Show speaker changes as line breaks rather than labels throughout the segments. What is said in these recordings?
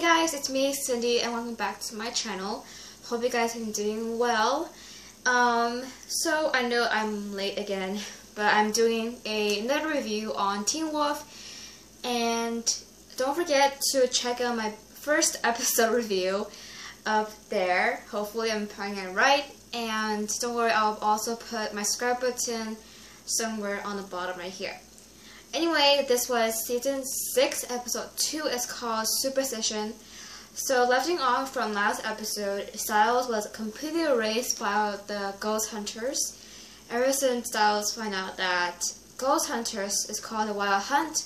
guys, it's me, Cindy, and welcome back to my channel. Hope you guys are doing well. So I know I'm late again, but I'm doing another review on Teen Wolf, and don't forget to check out my first episode review up there. Hopefully I'm playing it right, and don't worry, I'll also put my subscribe button somewhere on the bottom right here. Anyway, this was season 6, episode 2. It's called Superposition. So, lefting off from last episode, Styles was completely erased by the ghost hunters. Ever since Styles found out that ghost hunters is called the Wild Hunt,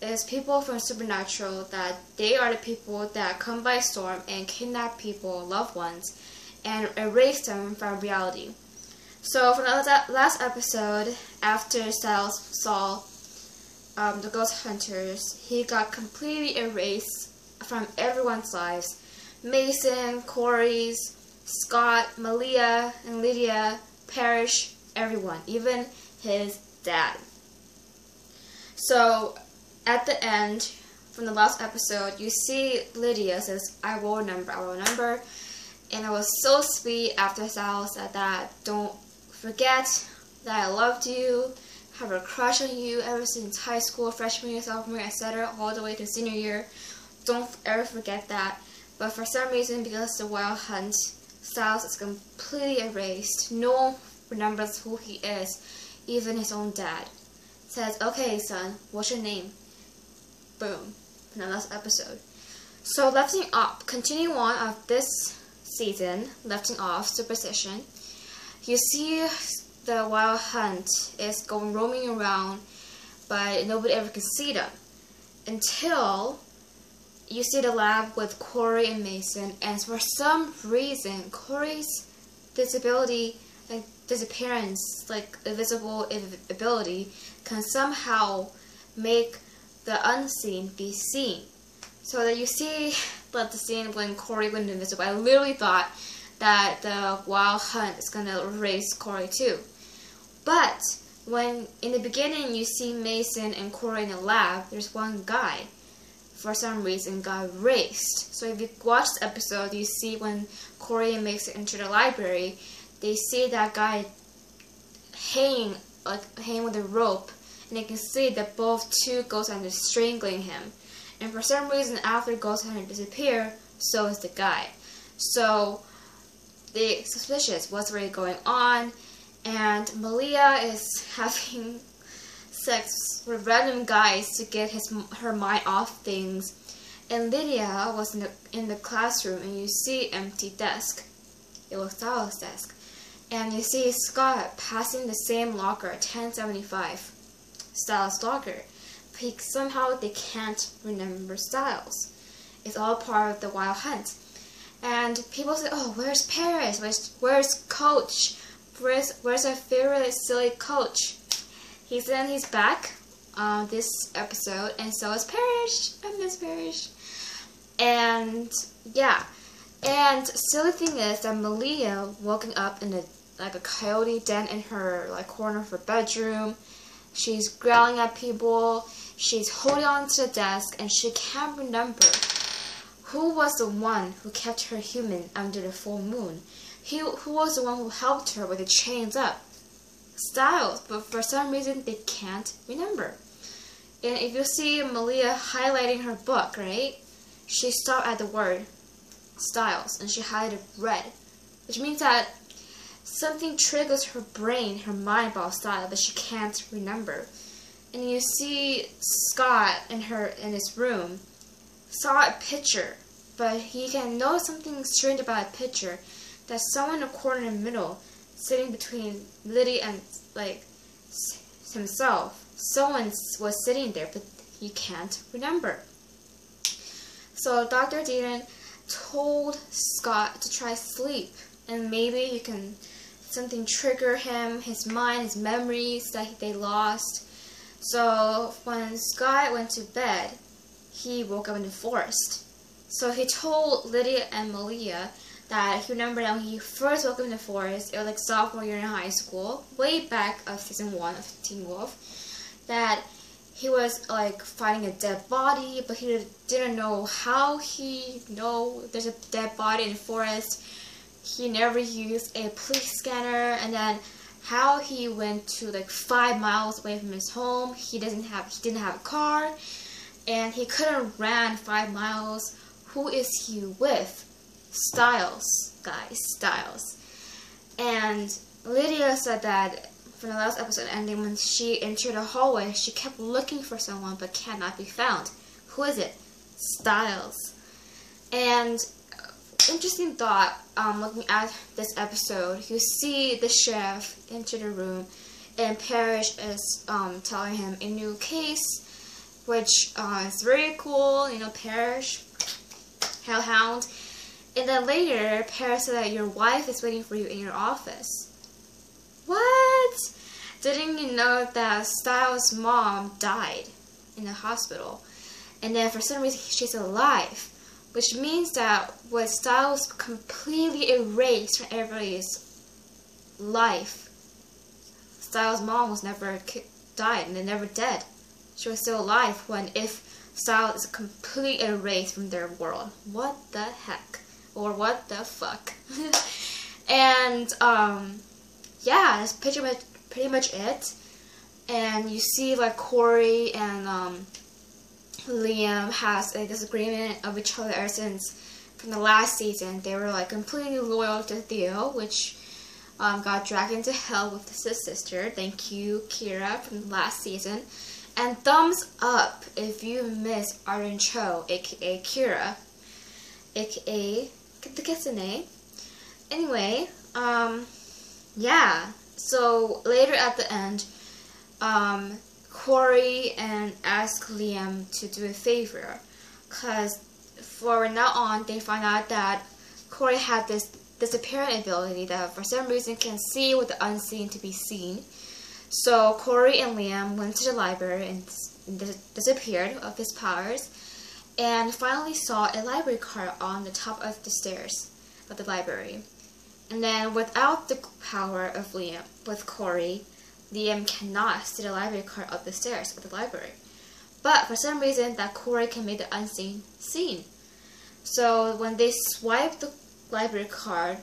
it's people from Supernatural, that they are the people that come by storm and kidnap people, loved ones, and erase them from reality. So, from the last episode, after Styles saw the ghost hunters, he got completely erased from everyone's lives. Mason, Corey's, Scott, Malia, and Lydia, Parrish, everyone, even his dad. So at the end, from the last episode, you see Lydia says, I will remember, and it was so sweet after Styles said that, don't forget that I loved you, have a crush on you ever since high school, freshman year, sophomore year, etc., all the way to senior year. Don't ever forget that. But for some reason, because the Wild Hunt, Styles is completely erased. No one remembers who he is, even his own dad. Says, okay, son, what's your name? Boom. In the last episode. So, continue on of this season, lefting off Superposition, you see the Wild Hunt is roaming around, but nobody ever can see them until you see the lab with Corey and Mason, and for some reason Corey's disappearance, like invisible ability, can somehow make the unseen be seen. So that you see the scene when Corey went invisible. I literally thought that the Wild Hunt is gonna erase Corey too. But when in the beginning you see Mason and Corey in the lab, there's one guy for some reason got erased. So if you watch the episode, you see when Corey and Mason enter the library, they see that guy hanging with a rope, and they can see that both two ghost hunters strangling him. And for some reason, after ghost hunter disappear, so is the guy. So they suspicious what's really going on. And Malia is having sex with random guys to get her mind off things. And Lydia was in the classroom, and you see empty desk. It was Styles' desk. And you see Scott passing the same locker, 1075, Styles' locker. But somehow they can't remember Styles. It's all part of the Wild Hunt. And people say, oh, where's Paris? Where's Coach? Where's our favorite silly coach? He's back this episode, and so is Parrish. I miss Parrish. And yeah, and silly thing is that Malia woken up in a coyote den in her corner of her bedroom. She's growling at people. She's holding on to the desk, and she can't remember who was the one who kept her human under the full moon. Who was the one who helped her with the chains up? Styles, but for some reason they can't remember. And if you see Malia highlighting her book, right? She stopped at the word Styles, and she highlighted red, which means that something triggers her brain, her mind about Styles, but she can't remember. And you see Scott in his room saw a picture, but he can know something strange about a picture. That someone in the corner in the middle, sitting between Lydia and himself, someone was sitting there, but he can't remember. So Dr. Dean told Scott to try sleep, and maybe something trigger him, his mind, his memories that they lost. So when Scott went to bed, he woke up in the forest. So he told Lydia and Malia that he remembered that when he first woke up in the forest, it was like sophomore year in high school, way back of season 1 of Teen Wolf, that he was like finding a dead body, but he didn't know how he know there's a dead body in the forest. He never used a police scanner, and then how he went to like 5 miles away from his home. He didn't have a car, and he couldn't run 5 miles. Who is he with? Styles, guys, Styles. And Lydia said that from the last episode ending, when she entered a hallway, she kept looking for someone but cannot be found. Who is it? Styles. And interesting thought, looking at this episode, you see the sheriff enter the room, and Parrish is telling him a new case, which is very cool. You know, Parrish, hellhound. And then later, Parrish said that your wife is waiting for you in your office. What? Didn't you know that Styles' mom died in the hospital? And then for some reason she's alive. Which means that what Styles completely erased from everybody's life. Styles' mom was never died and they're never dead. She was still alive when if Styles is completely erased from their world. What the heck? Or what the fuck? And yeah, that's pretty much it. And you see like Corey and Liam has a disagreement of each other ever since from the last season. They were like completely loyal to Theo, which got dragged into hell with his sister. Thank you, Kira, from the last season. And thumbs up if you miss Arden Cho, aka Kira, aka the Kitsune. Anyway, yeah. So later at the end, Corey and asked Liam to do a favor, because for now on they find out that Corey had this disappearing ability that for some reason can see with the unseen to be seen. So Corey and Liam went to the library and disappeared of his powers, and finally saw a library card on the top of the stairs of the library. And then without the power of Liam, with Corey, Liam cannot see the library card up the stairs of the library. But for some reason, that Corey can make the unseen seen. So when they swipe the library card,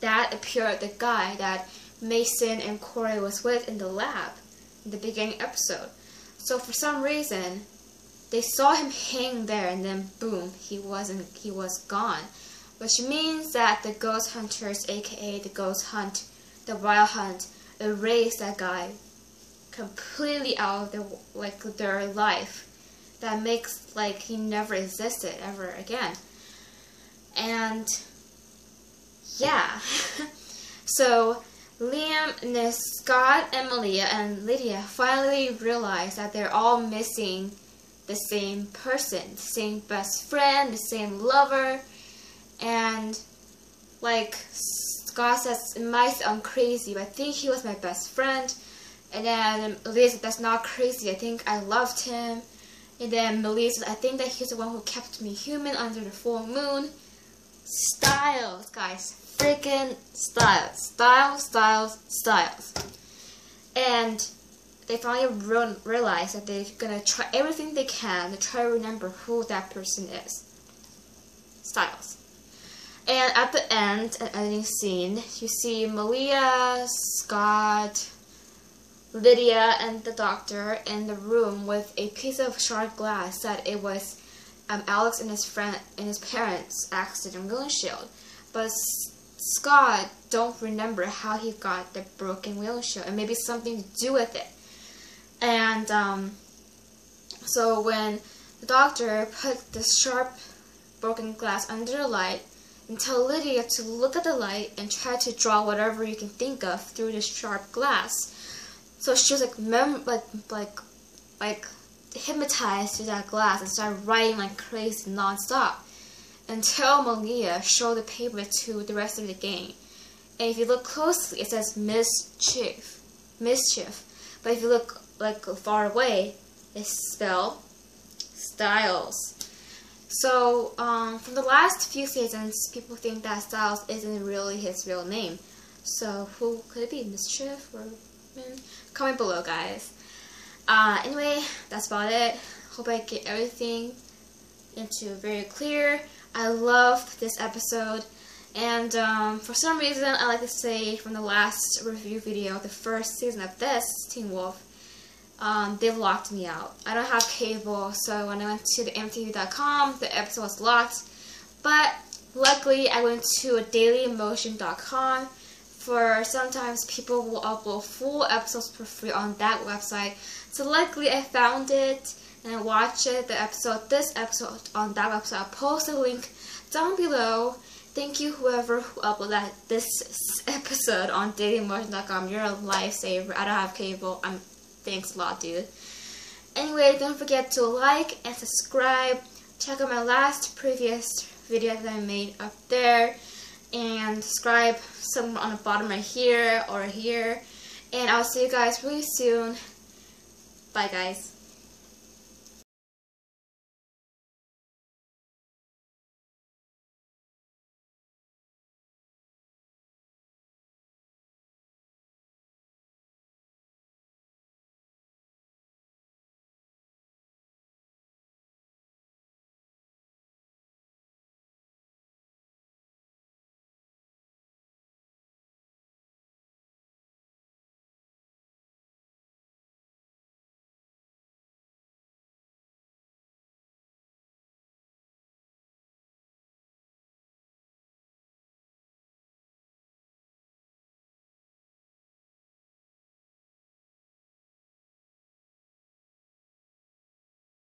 that appeared the guy that Mason and Corey was with in the lab in the beginning episode. So for some reason, they saw him hang there, and then boom, he was gone. Which means that the ghost hunters, aka the ghost hunt, the wild hunt, erased that guy completely out of their life. That makes like he never existed ever again. And yeah. So Liam and Scott and Malia and Lydia finally realize that they're all missing the same person, the same best friend, the same lover. And like Scott says, it might sound crazy, but I think he was my best friend. And then Malia said, that's not crazy, I think I loved him. And then Malia said, I think that he's the one who kept me human under the full moon. Styles, guys, freaking Styles. And they finally realize that they're gonna try everything they can to try to remember who that person is. Styles. And at the end, an ending scene, you see Malia, Scott, Lydia, and the doctor in the room with a piece of shard glass that it was Alex and his parents' accident windshield. But Scott don't remember how he got the broken windshield, and maybe something to do with it. And so when the doctor put the sharp broken glass under the light and tell Lydia to look at the light and try to draw whatever you can think of through the sharp glass. So she was like hypnotized to that glass and started writing like crazy non-stop until Malia showed the paper to the rest of the gang. And if you look closely, it says mischief. But if you look like far away, it's spelled Styles. So from the last few seasons, people think that Styles isn't really his real name. So who could it be? Mischief or comment below, guys. Anyway, that's about it. Hope I get everything into very clear. I loved this episode, and for some reason I like to say from the last review video, the first season of this Teen Wolf, they locked me out. I don't have cable, so when I went to the mtv.com, the episode was locked, but luckily I went to dailymotion.com. For sometimes people will upload full episodes for free on that website, so luckily I found it and I watched it, this episode on that website. I'll post a link down below. Thank you whoever who uploaded this episode on dailymotion.com. You're a lifesaver. I don't have cable. Thanks a lot, dude. Anyway, don't forget to like and subscribe. Check out my previous video that I made up there, and subscribe somewhere on the bottom right here or here. And I'll see you guys really soon. Bye, guys.